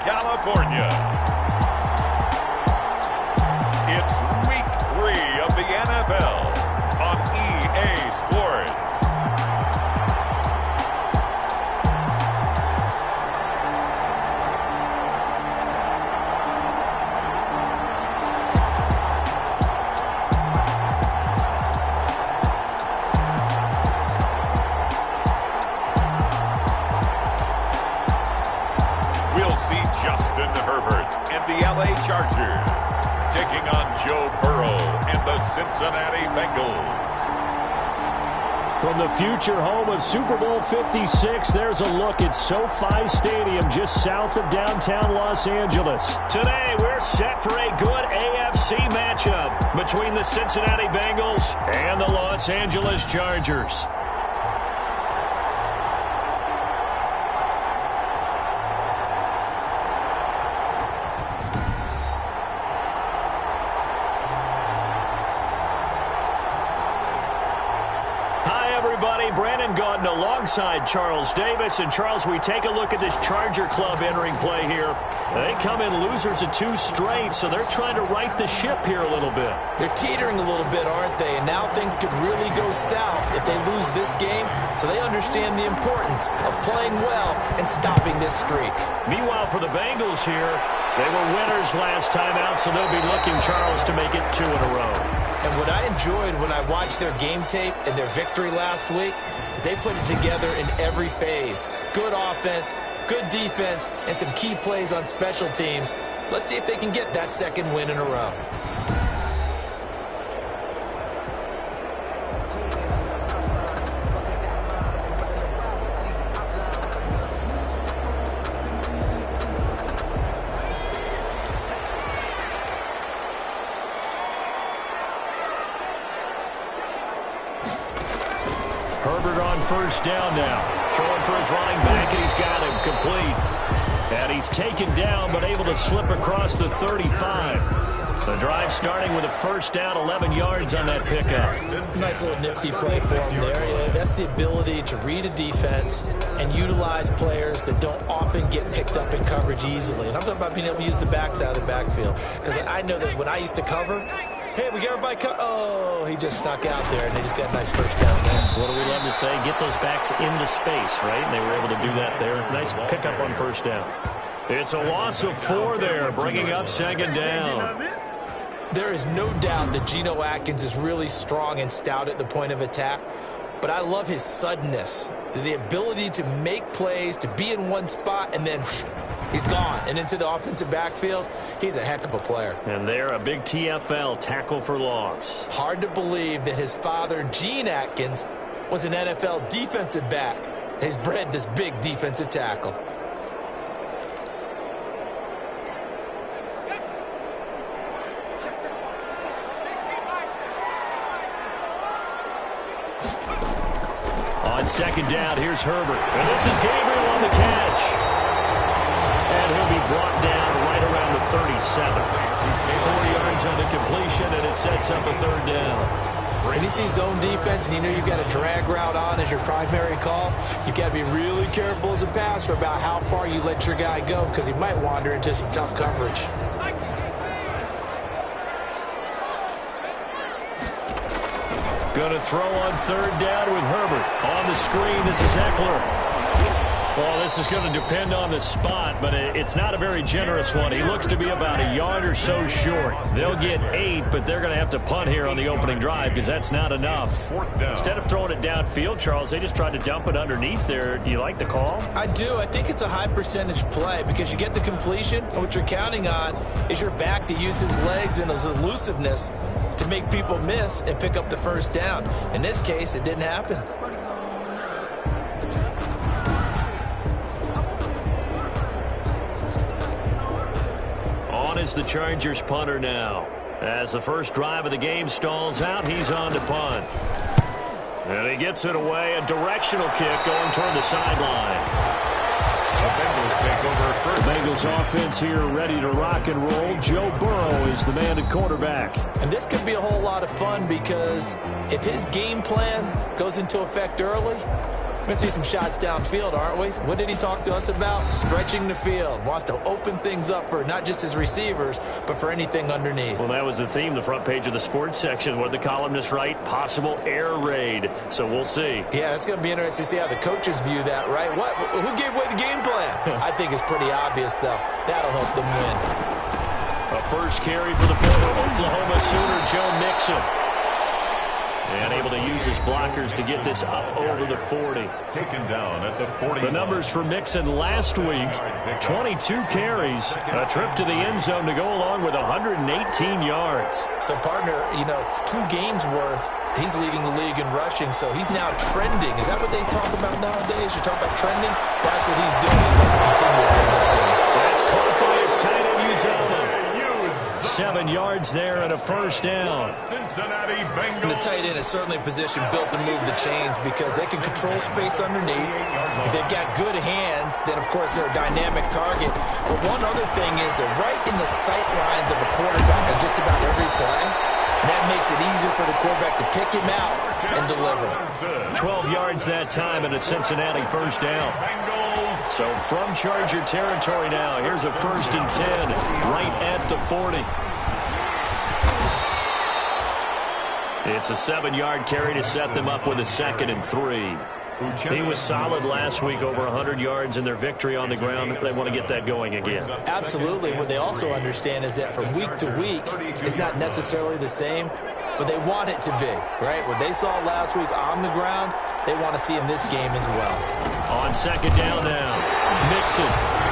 California. It's Week 3 of the NFL on EA Sports. Chargers taking on Joe Burrow and the Cincinnati Bengals. From the future home of Super Bowl 56, there's a look at SoFi Stadium just south of downtown Los Angeles. Today, we're set for a good AFC matchup between the Cincinnati Bengals and the Los Angeles Chargers. Alongside Charles Davis. And Charles, we take a look at this Charger club entering play here. They come in losers of 2 straight, so they're trying to right the ship here a little bit. They're teetering a little bit, aren't they? And now things could really go south if they lose this game, so they understand the importance of playing well and stopping this streak. Meanwhile, for the Bengals here, they were winners last time out, so they'll be looking, Charles, to make it 2 in a row. And what I enjoyed when I watched their game tape and their victory last week is they put it together in every phase. Good offense, good defense, and some key plays on special teams. Let's see if they can get that 2nd win in a row. First down now. Throwing for his running back, and he's got him complete. And he's taken down, but able to slip across the 35. The drive starting with a first down, 11 yards on that pickup. Nice little nifty play for him there. Yeah, that's the ability to read a defense and utilize players that don't often get picked up in coverage easily. And I'm talking about being able to use the backs out of the backfield. Because I know that when I used to cover, hey, we got everybody cut. Oh, he just snuck out there, and they just got a nice first down there. What do we love to say? Get those backs into space, right? And they were able to do that there. Nice pickup on first down. It's a loss of 4 there, bringing up 2nd down. There is no doubt that Geno Atkins is really strong and stout at the point of attack. But I love his suddenness, the ability to make plays, to be in one spot, and then he's gone. And into the offensive backfield, he's a heck of a player. And they're a big TFL, tackle for loss. Hard to believe that his father, Gene Atkins, was an NFL defensive back. He's bred this big defensive tackle. On 2nd down, here's Herbert. And this is Gabriel on the catch. And he'll be brought down right around the 37. 4 yards on the completion, and it sets up a 3rd down. When you see zone defense and you know you've got a drag route on as your primary call, you've got to be really careful as a passer about how far you let your guy go because he might wander into some tough coverage. Going to throw on 3rd down with Herbert. On the screen, this is Eckler. Well, this is going to depend on the spot, but it's not a very generous one. He looks to be about a yard or so short. They'll get 8, but they're going to have to punt here on the opening drive because that's not enough. Instead of throwing it downfield, Charles, they just tried to dump it underneath there. Do you like the call? I do. I think it's a high percentage play because you get the completion, and what you're counting on is your back to use his legs and his elusiveness to make people miss and pick up the first down. In this case, it didn't happen. On is the Chargers punter now. As the first drive of the game stalls out, he's on to punt. And he gets it away. A directional kick going toward the sideline. The Bengals take over first. The Bengals offense here ready to rock and roll. Joe Burrow is the man at quarterback. And this could be a whole lot of fun because if his game plan goes into effect early, We're going to see some shots downfield, aren't we? What did he talk to us about? Stretching the field. Wants to open things up for not just his receivers, but for anything underneath. Well, that was the theme, the front page of the sports section. What did the columnists write? Possible air raid. So we'll see. Yeah, it's going to be interesting to see how the coaches view that, right? Who gave away the game plan? I think it's pretty obvious, though. That'll help them win. A first carry for the former Oklahoma Sooner, Joe Mixon. And able to use his blockers to get this up over the 40. Taken down at the 40. The numbers for Mixon last week, 22 carries, a trip to the end zone to go along with 118 yards. So, partner, 2 games worth, he's leading the league in rushing, so he's now trending. Is that what they talk about nowadays? You talk about trending? That's what he's doing. He'd like to continue in this game. That's caught by his tight end, Uzoma. 7 yards there and a first down. Cincinnati Bengals. The tight end is certainly a position built to move the chains because they can control space underneath. If they've got good hands, then, of course, they're a dynamic target. But one other thing is they're right in the sight lines of a quarterback on just about every play. And that makes it easier for the quarterback to pick him out and deliver. 12 yards that time and a Cincinnati first down. So from Charger territory now, here's a 1st and 10 right at the 40. It's a 7-yard carry to set them up with a 2nd and 3. He was solid last week, over 100 yards in their victory on the ground. They want to get that going again. Absolutely. What they also understand is that from week to week, it's not necessarily the same, but they want it to be, right? What they saw last week on the ground, they want to see in this game as well. On 2nd down now, Mixon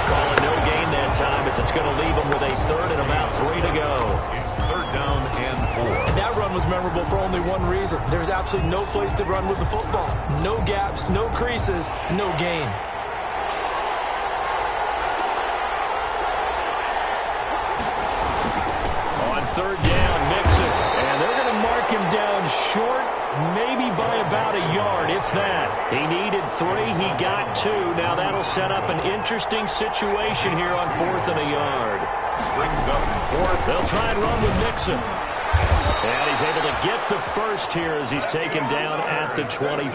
calling no gain that time as it's going to leave him with a 3rd and about 3 to go. It's 3rd down and 4. And that run was memorable for only one reason. There's absolutely no place to run with the football. No gaps, no creases, no gain. On 3rd down, Mixon. And they're going to mark him down short, maybe by about a yard, if that. He needed 3, he got 2. Now that'll set up an interesting situation here on 4th and a yard. Brings up 4th. They'll try and run with Mixon. And he's able to get the first here as he's taken down at the 25.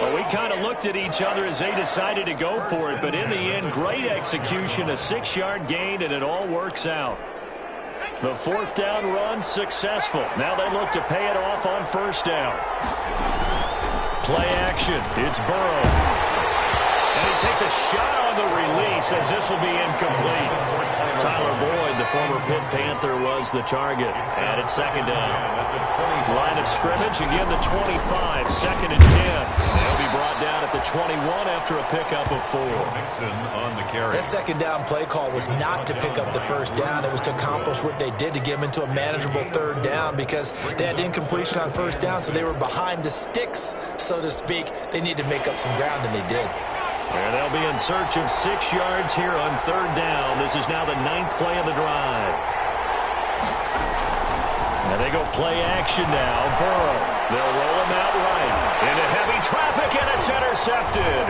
Well, we kind of looked at each other as they decided to go for it, but in the end, great execution, a 6-yard gain, and it all works out. The 4th down run successful. Now they look to pay it off on 1st down. Play action. It's Burrow. And he takes a shot on the release as this will be incomplete. Tyler Boyd, the former Pitt Panther, was the target. And it's 2nd down. Line of scrimmage, again the 25, 2nd and 10. They'll be brought down at the 21 after a pickup of 4. Mixon on the carry. That 2nd down play call was not to pick up the 1st down. It was to accomplish what they did to get them into a manageable 3rd down because they had incompletion on 1st down, so they were behind the sticks, so to speak. They needed to make up some ground, and they did. And they'll be in search of 6 yards here on 3rd down. This is now the 9th play of the drive. And they go play action now. Burrow. They'll roll him out right. Into heavy traffic, and it's intercepted.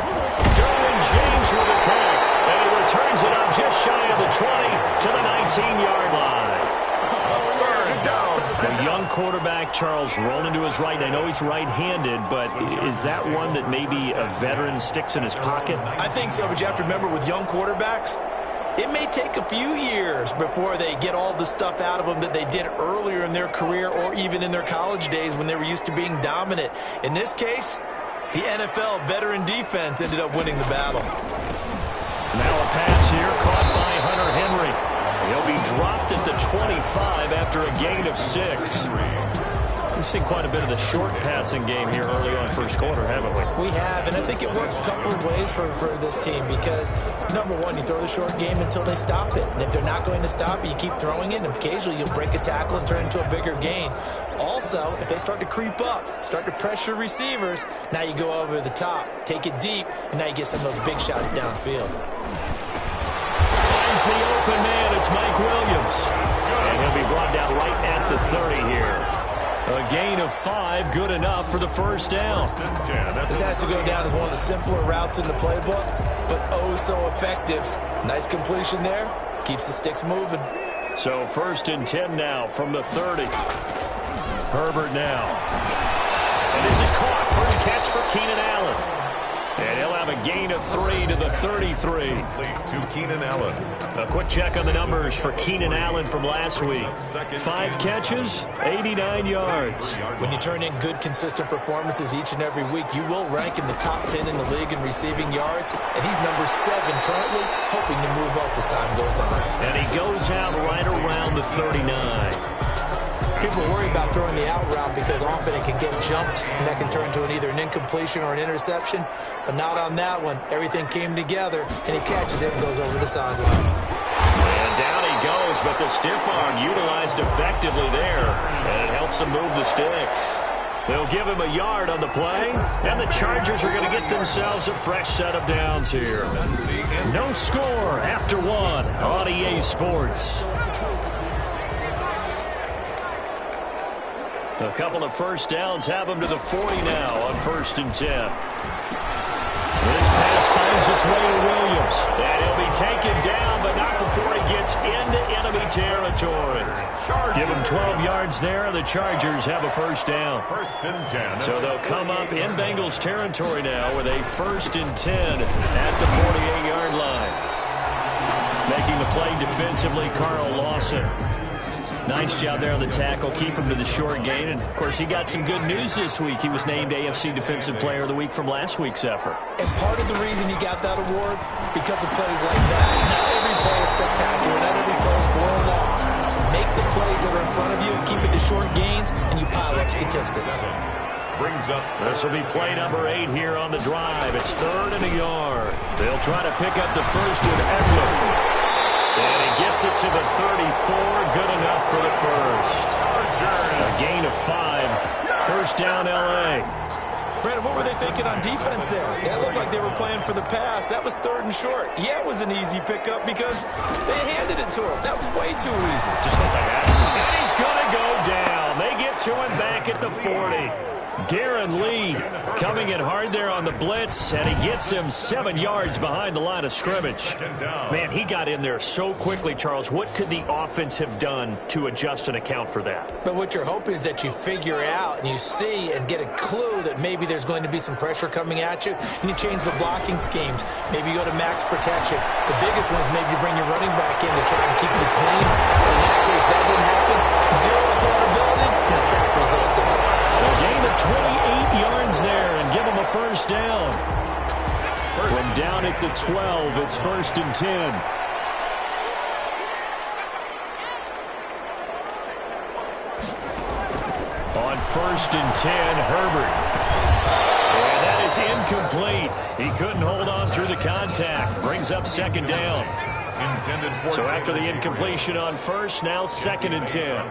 Derwin James with a pick. And he returns it up just shy of the 20 to the 19-yard line. The young quarterback, Charles, rolling to his right. I know he's right-handed, but is that one that maybe a veteran sticks in his pocket? I think so, but you have to remember with young quarterbacks, it may take a few years before they get all the stuff out of them that they did earlier in their career or even in their college days when they were used to being dominant. In this case, the NFL veteran defense ended up winning the battle. Now a pass here caught by Hunter Henry. He'll be dropped at the 25 after a gain of 6. We've seen quite a bit of the short passing game here early on first quarter, haven't we? We have, and I think it works a couple of ways for this team because, number one, you throw the short game until they stop it. And if they're not going to stop it, you keep throwing it, and occasionally you'll break a tackle and turn it into a bigger gain. Also, if they start to creep up, start to pressure receivers, now you go over the top, take it deep, and now you get some of those big shots downfield. Finds the open man. It's Mike Williams. And he'll be brought down right at the 30 here. A gain of 5, good enough for the first down. This has to go down as one of the simpler routes in the playbook, but oh so effective. Nice completion there. Keeps the sticks moving. So 1st and 10 now from the 30. Herbert now. And this is caught. First catch for Keenan Allen. And he'll have a gain of 3 to the 33. To Keenan Allen. A quick check on the numbers for Keenan Allen from last week. 5 catches, 89 yards. When you turn in good, consistent performances each and every week, you will rank in the top 10 in the league in receiving yards. And he's number 7 currently, hoping to move up as time goes on. And he goes out right around the 39. People worry about throwing the out route because often it can get jumped, and that can turn into either an incompletion or an interception. But not on that one. Everything came together, and he catches it and goes over the sideline. And down he goes, but the stiff arm utilized effectively there, and it helps him move the sticks. They'll give him a yard on the play, and the Chargers are going to get themselves a fresh set of downs here. No score after 1 on EA Sports. A couple of first downs have him to the 40 now on 1st and 10. This pass finds its way to Williams. And he'll be taken down, but not before he gets into enemy territory. Give him 12 yards there, and the Chargers have a first down. 1st and 10. So they'll come up in Bengals territory now with a 1st and 10 at the 48-yard line. Making the play defensively, Carl Lawson. Nice job there on the tackle. Keep him to the short gain. And, of course, he got some good news this week. He was named AFC Defensive Player of the Week from last week's effort. And part of the reason he got that award, because of plays like that. Not every play is spectacular. Not every play is for a loss. Make the plays that are in front of you, keep it to short gains, and you pile up statistics. Brings up. This will be play number 8 here on the drive. It's 3rd and a yard. They'll try to pick up the first with Eckler. And he gets it to the 34. Good enough for the first. A gain of 5. 1st down, L.A. Brandon, what were they thinking on defense there? That looked like they were playing for the pass. That was 3rd and short. Yeah, it was an easy pickup because they handed it to him. That was way too easy. Just like that. And he's going to go down. They get to him back at the 40. Darren Lee coming in hard there on the blitz, and he gets him 7 yards behind the line of scrimmage. Man, he got in there so quickly, Charles. What could the offense have done to adjust and account for that? But what you're hoping is that you figure out and you see and get a clue that maybe there's going to be some pressure coming at you, and you change the blocking schemes. Maybe you go to max protection. The biggest one is maybe you bring your running back in to try and keep you clean. In that case, that didn't happen. 0 accountability, and a sack resulted. A gain of 28 yards there and give him a first down. From down at the 12, it's 1st and 10. On 1st and 10, Herbert. And that is incomplete. He couldn't hold on through the contact. Brings up 2nd down. So after the incompletion on 1st, now 2nd and 10.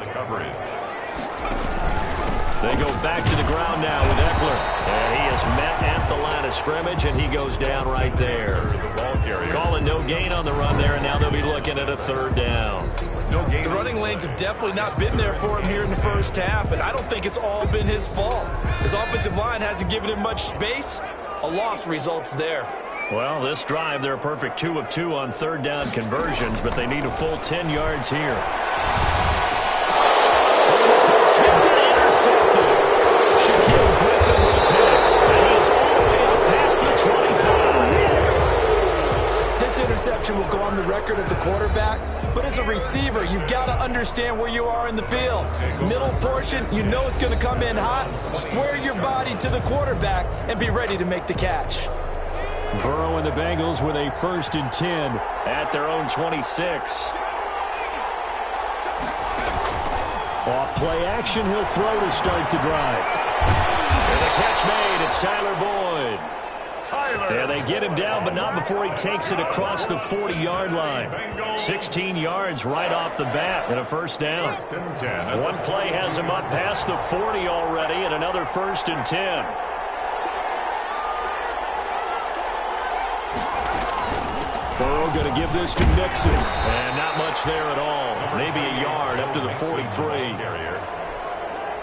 They go back to the ground now with Eckler. And he is met at the line of scrimmage, and he goes down right there. Calling no gain on the run there, and now they'll be looking at a 3rd down. The running lanes have definitely not been there for him here in the first half, and I don't think it's all been his fault. His offensive line hasn't given him much space. A loss results there. Well, this drive, they're a perfect 2 of 2 on 3rd down conversions, but they need a full 10 yards here. Interception will go on the record of the quarterback, but as a receiver, you've got to understand where you are in the field. Middle portion, you know it's going to come in hot. Square your body to the quarterback and be ready to make the catch. Burrow and the Bengals with a 1st and 10 at their own 26. Off play action, he'll throw to start the drive. And the catch made, it's Tyler Boyd. Yeah, they get him down, but not before he takes it across the 40-yard line. 16 yards right off the bat and a 1st down. One play has him up past the 40 already and another 1st and 10. Burrow going to give this to Nixon. And not much there at all. Maybe a yard up to the 43.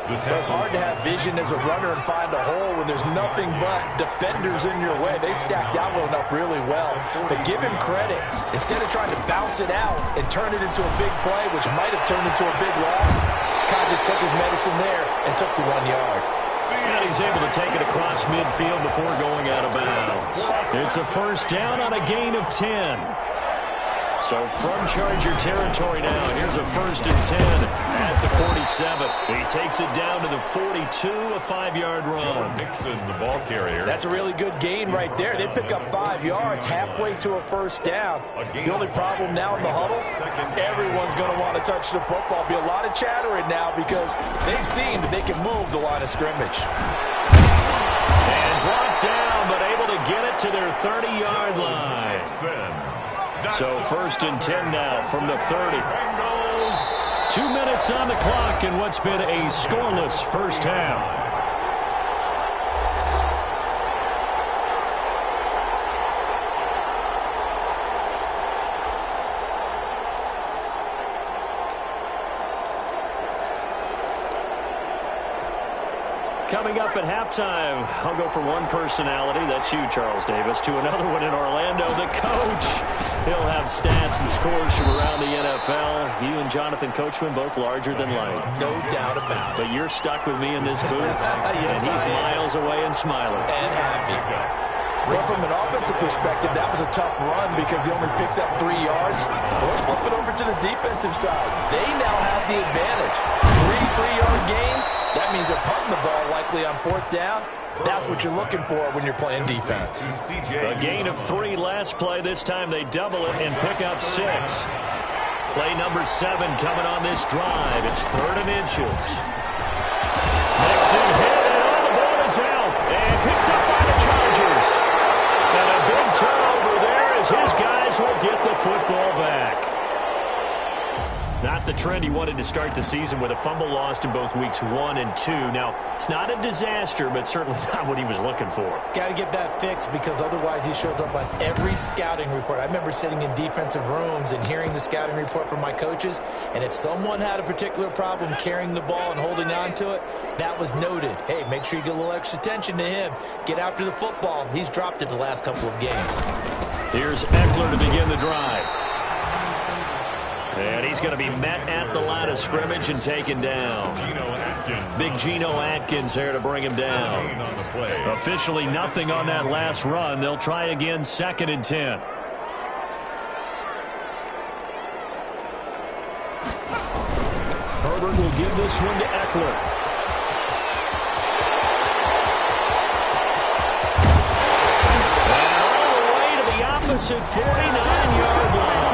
It's hard to have vision as a runner and find a hole when there's nothing but defenders in your way. They stacked that one up really well. But give him credit. Instead of trying to bounce it out and turn it into a big play, which might have turned into a big loss, Kai just took his medicine there and took the 1 yard. And he's able to take it across midfield before going out of bounds. It's a first down on a gain of 10. So from Charger territory now, here's a 1st and 10 at the 47. He takes it down to the 42, a 5-yard run. Nixon, the ball carrier. That's a really good gain right there. They pick up 5 yards halfway to a first down. The only problem now in the huddle, everyone's going to want to touch the football. Be a lot of chattering now because they've seen that they can move the line of scrimmage. And brought down, but able to get it to their 30-yard line. So 1st and 10 now from the 30. 2 minutes on the clock in what's been a scoreless first half. Coming up at halftime, I'll go from one personality, that's you, Charles Davis, to another one in Orlando, the coach. He'll have stats and scores from around the NFL. You and Jonathan Coachman, both larger than life. No doubt about it. But you're stuck with me in this booth, yes, and he's miles away and smiling. And happy. Well, from an offensive perspective, that was a tough run because he only picked up 3 yards. Well, let's flip it over to the defensive side. They now have the advantage. 3 3-yard gains. That means they're punting the ball likely on 4th down. That's what you're looking for when you're playing defense. A gain of 3 last play. This time they double it and pick up 6. Play number 7 coming on this drive. It's 3rd and inches. Nixon hit it. All the ball is out. And picked up by the Chargers. And a big turnover there as his guys will get the football back. Not the trend he wanted to start the season with a fumble lost in both weeks 1 and 2. Now, it's not a disaster, but certainly not what he was looking for. Got to get that fixed because otherwise he shows up on every scouting report. I remember sitting in defensive rooms and hearing the scouting report from my coaches, and if someone had a particular problem carrying the ball and holding on to it, that was noted. Hey, make sure you get a little extra attention to him. Get after the football. He's dropped it the last couple of games. Here's Eckler to begin the drive. And he's going to be met at the line of scrimmage and taken down. Big Geno Atkins there to bring him down. Officially nothing on that last run. They'll try again 2nd and 10. Herbert will give this one to Eckler. And all the way to the opposite 49-yard line.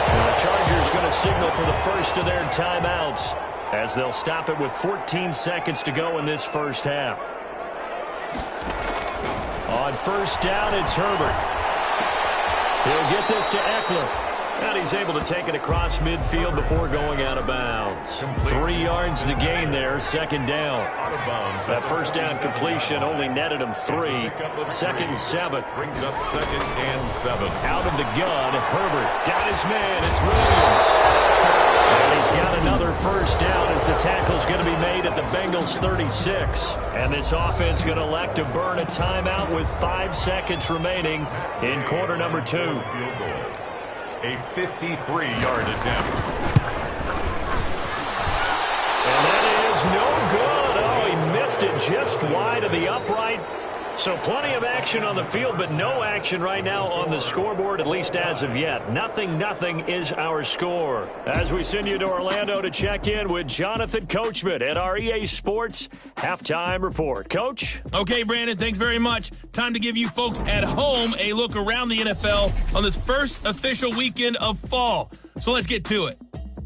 The Chargers going to signal for the first of their timeouts as they'll stop it with 14 seconds to go in this first half. On 1st down, it's Herbert. He'll get this to Eckler. And he's able to take it across midfield before going out of bounds. 3 yards the gain there, 2nd down. That 1st down completion only netted him 3. 2nd and 7. Brings up 2nd and 7. Out of the gun, Herbert got his man. It's Williams. And he's got another 1st down as the tackle's going to be made at the Bengals 36. And this offense going to elect to burn a timeout with 5 seconds remaining in quarter number 2. A 53-yard attempt. And that is no good. Oh, he missed it just wide of the upright. So plenty of action on the field, but no action right now on the scoreboard, at least as of yet. 0-0 is our score. As we send you to Orlando to check in with Jonathan Coachman at our EA Sports Halftime Report. Coach? Okay, Brandon, thanks very much. Time to give you folks at home a look around the NFL on this first official weekend of fall. So let's get to it.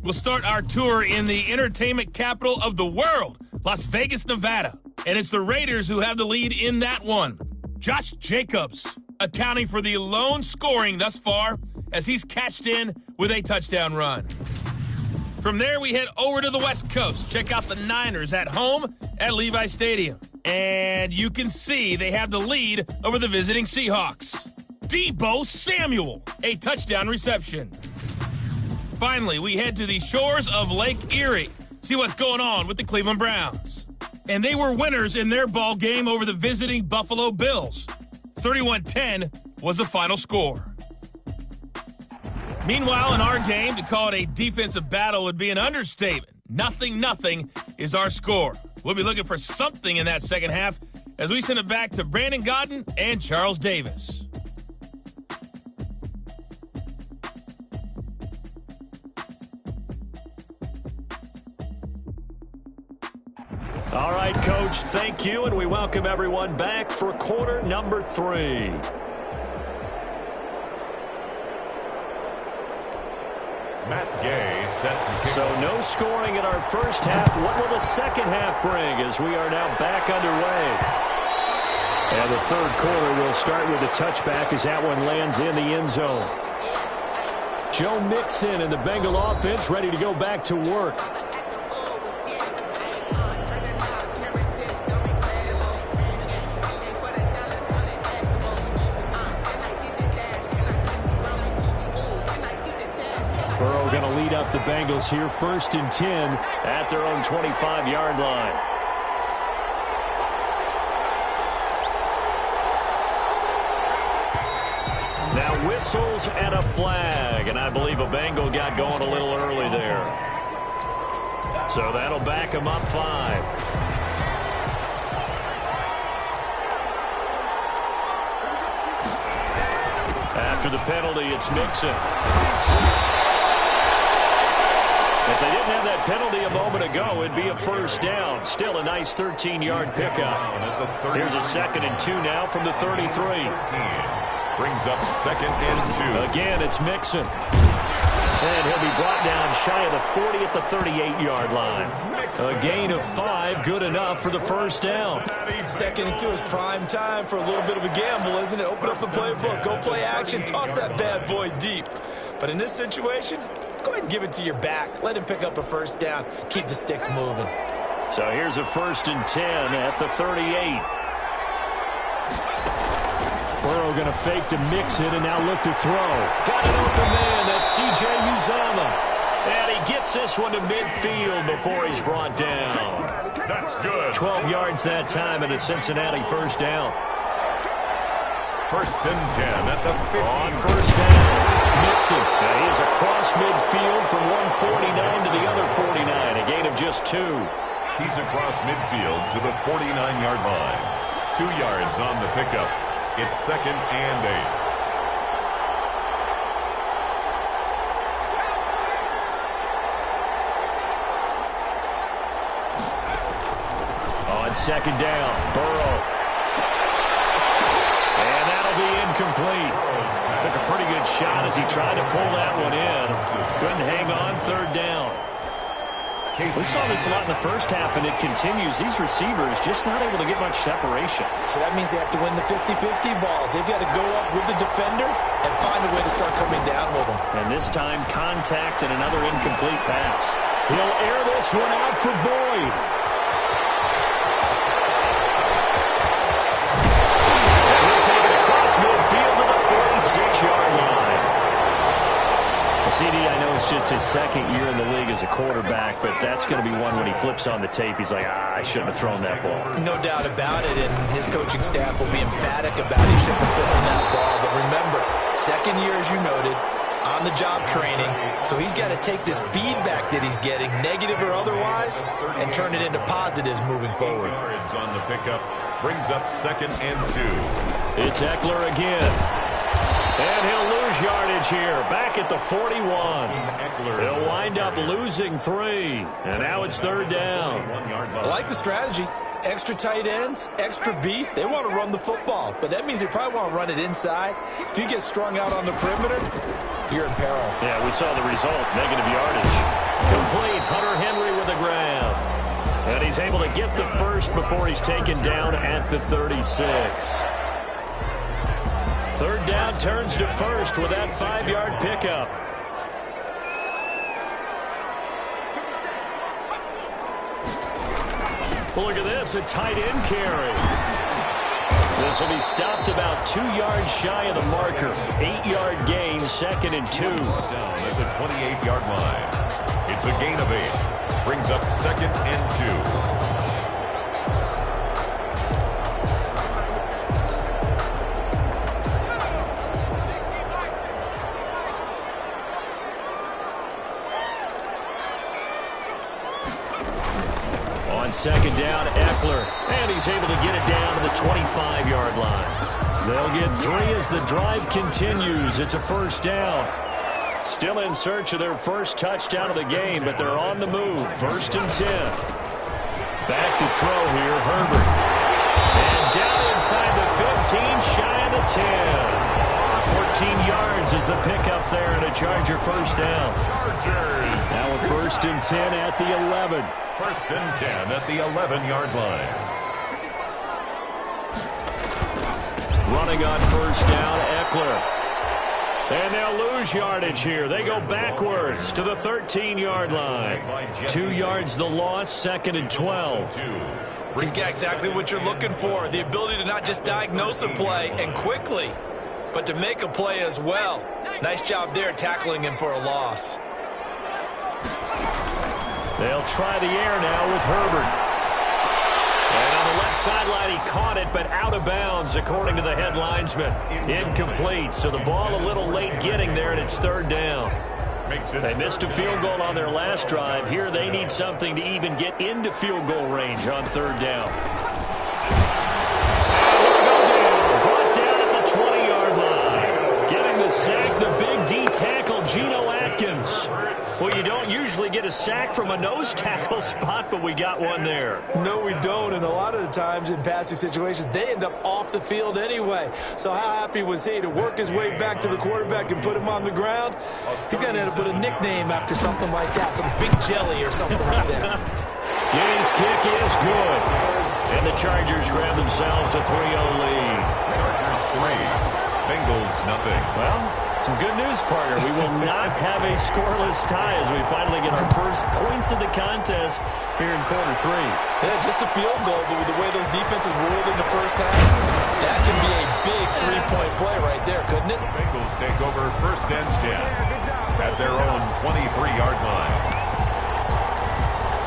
We'll start our tour in the entertainment capital of the world, Las Vegas, Nevada. And it's the Raiders who have the lead in that one. Josh Jacobs accounting for the lone scoring thus far as he's cashed in with a touchdown run. From there, we head over to the West Coast. Check out the Niners at home at Levi Stadium. And you can see they have the lead over the visiting Seahawks. Deebo Samuel, a touchdown reception. Finally, we head to the shores of Lake Erie. See what's going on with the Cleveland Browns. And they were winners in their ball game over the visiting Buffalo Bills. 31-10 was the final score. Meanwhile, in our game, to call it a defensive battle would be an understatement. 0-0 is our score. We'll be looking for something in that second half as we send it back to Brandon Godden and Charles Davis. All right, Coach, thank you, and we welcome everyone back for quarter number 3. Matt Gay set to kick So off. no scoring in our first half. What will the second half bring as we are now back underway? And the third quarter will start with a touchback as that one lands in the end zone. Joe Mixon and the Bengal offense ready to go back to work. Burrow going to lead up the Bengals here, 1st and 10 at their own 25-yard line. Now whistles and a flag, and I believe a Bengal got going a little early there. So that'll back him up 5. After the penalty, it's Mixon. If they didn't have that penalty a moment ago, it'd be a first down. Still a nice 13-yard pickup. Here's a 2nd and 2 now from the 33. Brings up 2nd and 2. Again, it's Mixon. And he'll be brought down shy of the 40 at the 38-yard line. A gain of 5, good enough for the first down. 2nd and 2 is prime time for a little bit of a gamble, isn't it? Open up the playbook, go play action, toss that bad boy deep. But in this situation, go ahead and give it to your back. Let him pick up a first down. Keep the sticks moving. So here's a 1st and 10 at the 38. Burrow going to fake to Mixon and now look to throw. Got an open man. That's C.J. Uzomah. And he gets this one to midfield before he's brought down. That's good. 12 yards that time and a Cincinnati first down. 1st and 10 at the 50. On first down, Mixon. Now he is across midfield from 149 to the other 49. A gain of just 2. He's across midfield to the 49-yard line. 2 yards on the pickup. It's 2nd and 8. On 2nd down, Burrow. And that'll be incomplete. Took a pretty good shot as he tried to pull that one in. Couldn't hang on 3rd down. We saw this a lot in the first half, and it continues. These receivers just not able to get much separation. So that means they have to win the 50-50 balls. They've got to go up with the defender and find a way to start coming down with them. And this time, contact and another incomplete pass. He'll air this one out for Boyd. And he'll take it across midfield to the 46-yard line. CD, I know it's just his 2nd year in the league as a quarterback, but that's going to be one when he flips on the tape. He's like, I shouldn't have thrown that ball. No doubt about it, and his coaching staff will be emphatic about he shouldn't have thrown that ball. But remember, 2nd year, as you noted, on-the-job training, so he's got to take this feedback that he's getting, negative or otherwise, and turn it into positives moving forward. 8 yards on the pickup. Brings up 2nd and 2. It's Eckler again. And he'll lose yardage here, back at the 41. He'll wind up losing 3. And now it's 3rd down. I like the strategy. Extra tight ends, extra beef. They want to run the football, but that means they probably want to run it inside. If you get strung out on the perimeter, you're in peril. Yeah, we saw the result, negative yardage. Complete, Hunter Henry with a grab. And he's able to get the first before he's taken down at the 36. 3rd down turns to 1st with that 5-yard pickup. Well, look at this, a tight end carry. This will be stopped about 2 yards shy of the marker. 8-yard gain, 2nd and 2. Down at the 28-yard line. It's a gain of 8. Brings up 2nd and 2. On second down, Eckler. And he's able to get it down to the 25-yard line. They'll get 3 as the drive continues. It's a first down. Still in search of their first touchdown of the game, but they're on the move. 1st and 10. Back to throw here, Herbert. And down inside the 15, shy of the 10. 14 yards is the pickup there, and a Charger first down. Chargers. Now a 1st and 10 at the 11. 1st and 10 at the 11-yard line. Running on first down, Eckler. And they'll lose yardage here. They go backwards to the 13-yard line. 2 yards the loss, 2nd and 12. He's got exactly what you're looking for, the ability to not just diagnose a play and quickly, but to make a play as well. Nice job there tackling him for a loss. They'll try the air now with Herbert. And on the left sideline, he caught it, but out of bounds, according to the head linesman. Incomplete, so the ball a little late getting there, and it's 3rd down. They missed a field goal on their last drive. Here they need something to even get into field goal range on 3rd down. Brought down at the 20-yard line. Getting the sack, the big D tackle, Geno Atkins. Well, you don't usually get a sack from a nose tackle spot, but we got one there. No, we don't, and a lot of the times in passing situations, they end up off the field anyway. So how happy was he to work his way back to the quarterback and put him on the ground? He's going to have to put a nickname after something like that, some Big Jelly or something like that. His kick is good. And the Chargers grab themselves a 3-0 lead. Chargers 3, Bengals nothing. Well, some good news, partner. We will not have a scoreless tie as we finally get our first points of the contest here in quarter 3. Yeah, just a field goal, but with the way those defenses ruled in the first half, that can be a big 3-point play right there, couldn't it? The Bengals take over 1st and 10 at their own 23-yard line.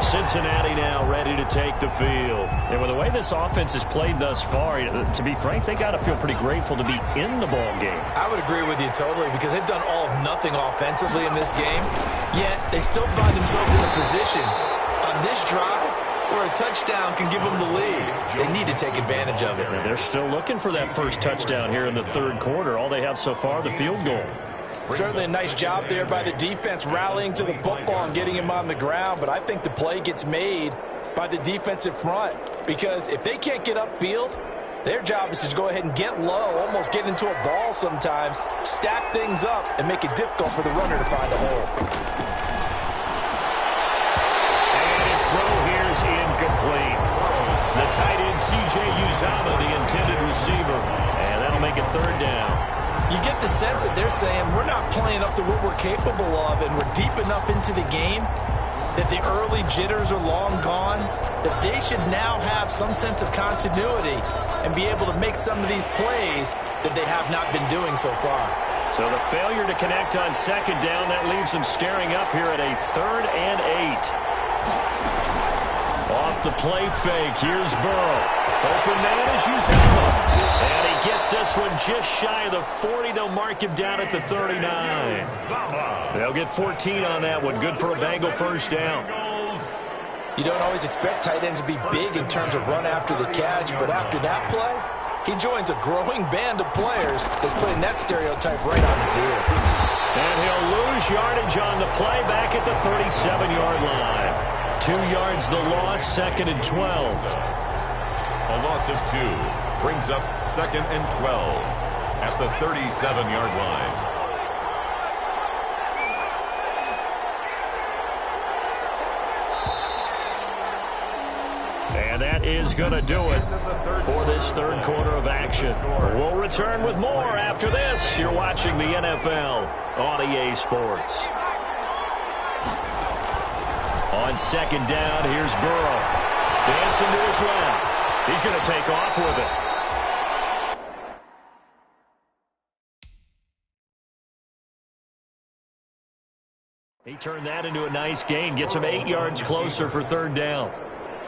Cincinnati now ready to take the field. And with the way this offense has played thus far, to be frank, they got to feel pretty grateful to be in the ball game. I would agree with you totally because they've done all of nothing offensively in this game, yet they still find themselves in a position on this drive where a touchdown can give them the lead. They need to take advantage of it. And they're still looking for that first touchdown here in the 3rd quarter. All they have so far, the field goal. Certainly a nice job there by the defense rallying to the football and getting him on the ground, but I think the play gets made by the defensive front because if they can't get upfield, their job is to go ahead and get low, almost get into a ball sometimes, stack things up, and make it difficult for the runner to find a hole. And his throw here is incomplete. The tight end, C.J. Uzomah, the intended receiver, and that'll make it 3rd down. You get the sense that they're saying we're not playing up to what we're capable of and we're deep enough into the game that the early jitters are long gone, that they should now have some sense of continuity and be able to make some of these plays that they have not been doing so far. So the failure to connect on 2nd down, that leaves them staring up here at a 3rd and 8. Off the play fake, here's Burrow. Open man is Uzomah. And he gets this one just shy of the 40. They'll mark him down at the 39. They'll get 14 on that one. Good for a Bengal first down. You don't always expect tight ends to be big in terms of run after the catch, but after that play, he joins a growing band of players that's putting that stereotype right on its ear. And he'll lose yardage on the play back at the 37-yard line. 2 yards the loss, 2nd and 12. A loss of 2 brings up 2nd and 12 at the 37-yard line. And that is going to do it for this 3rd quarter of action. We'll return with more after this. You're watching the NFL on EA Sports. On 2nd down, here's Burrow. Dancing to his left. He's going to take off with it. He turned that into a nice gain. Gets him 8 yards closer for 3rd down.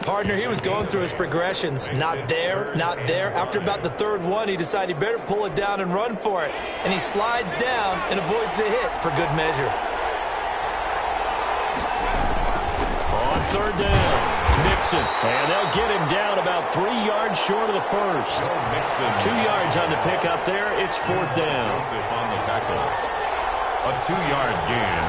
Partner, he was going through his progressions. Not there, not there. After about the 3rd one, he decided he better pull it down and run for it. And he slides down and avoids the hit for good measure. On 3rd down. Mixon, and they'll get him down about 3 yards short of the first. 2 yards on the pickup there. It's 4th down. On the tackle. A 2-yard gain.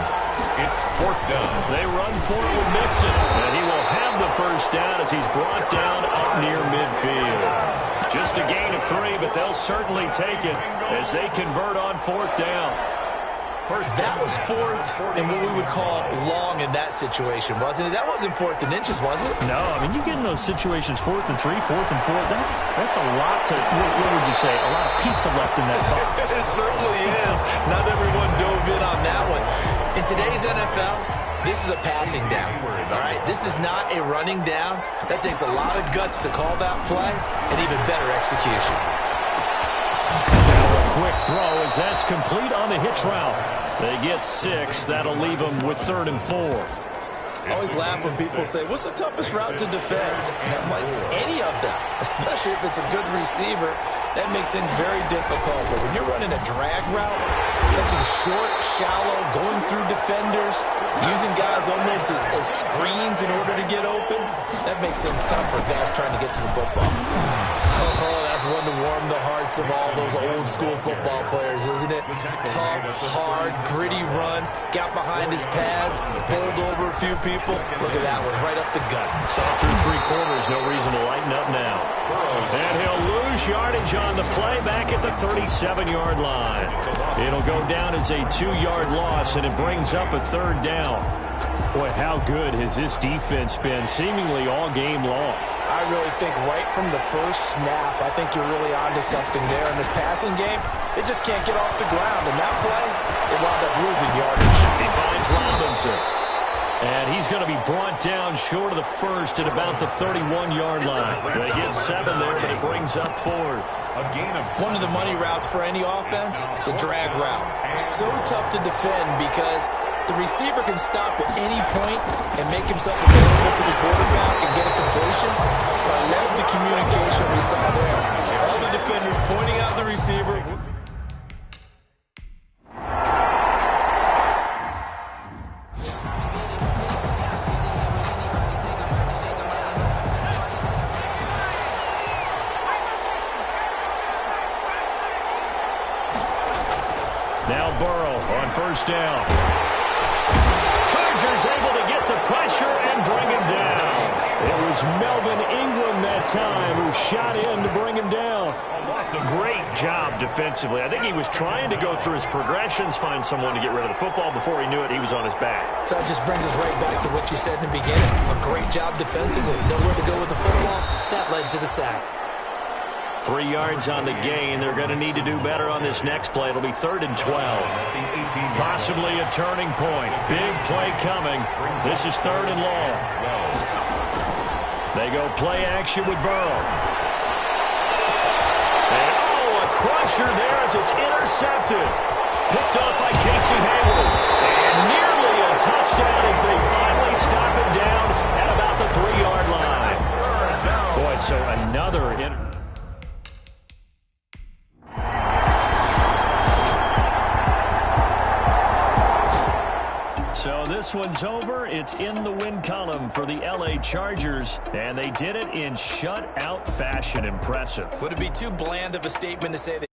It's 4th down. They run for it with Mixon, and he will have the first down as he's brought down up near midfield. Just a gain of 3, but they'll certainly take it as they convert on 4th down. That was 4th and what we would call long in that situation, wasn't it? That wasn't 4th and inches, was it? No, I mean, you get in those situations 4th and 3, 4th and 4. That's a lot to, what would you say, a lot of pizza left in that box. It certainly is. Not everyone dove in on that one. In today's NFL, this is a passing down, all right? This is not a running down. That takes a lot of guts to call that play and even better execution. Quick throw as that's complete on the hitch route. They get 6. That'll leave them with 3rd and 4. I always laugh when people say, what's the toughest route to defend? And I'm like, any of them, especially if it's a good receiver. That makes things very difficult. But when you're running a drag route, something short, shallow, going through defenders, using guys almost as screens in order to get open, that makes things tough for guys trying to get to the football. Oh, that's one to warm the hearts of all those old school football players, isn't it? Tough, hard, gritty run, got behind his pads, bowled over a few people. Look at that one, right up the gut. Saw through 3 quarters, no reason to lighten up now. And he'll lose yardage on the play back at the 37-yard line. It'll go down as a 2-yard loss, and it brings up a 3rd down. Boy, how good has this defense been seemingly all game long? I really think right from the first snap, I think you're really onto something there. In this passing game, it just can't get off the ground. And that play, it wound up losing yardage. He finds Robinson. And he's going to be brought down short of the first at about the 31-yard line. They get 7 there, but it brings up 4th. One of the money routes for any offense, the drag route. So tough to defend because the receiver can stop at any point and make himself available to the quarterback and get a completion. But I love the communication we saw there. All the defenders pointing out the receiver. Now Burrow on 1st down. Chargers able to get the pressure and bring him down. It was Melvin Ingram that time who shot in to bring him down. Great job defensively. I think he was trying to go through his progressions, find someone to get rid of the football. Before he knew it, he was on his back. So that just brings us right back to what you said in the beginning. A great job defensively. Nowhere to go with the football. That led to the sack. 3 yards on the gain. They're going to need to do better on this next play. It'll be 3rd and 12. Possibly a turning point. Big play coming. This is 3rd and long. They go play action with Burrow. And, a crusher there as it's intercepted. Picked up by Casey Hayward. And nearly a touchdown as they finally stop him down at about the 3-yard line. Boy, so another So this one's over. It's in the win column for the L.A. Chargers, and they did it in shutout fashion. Impressive. Would it be too bland of a statement to say that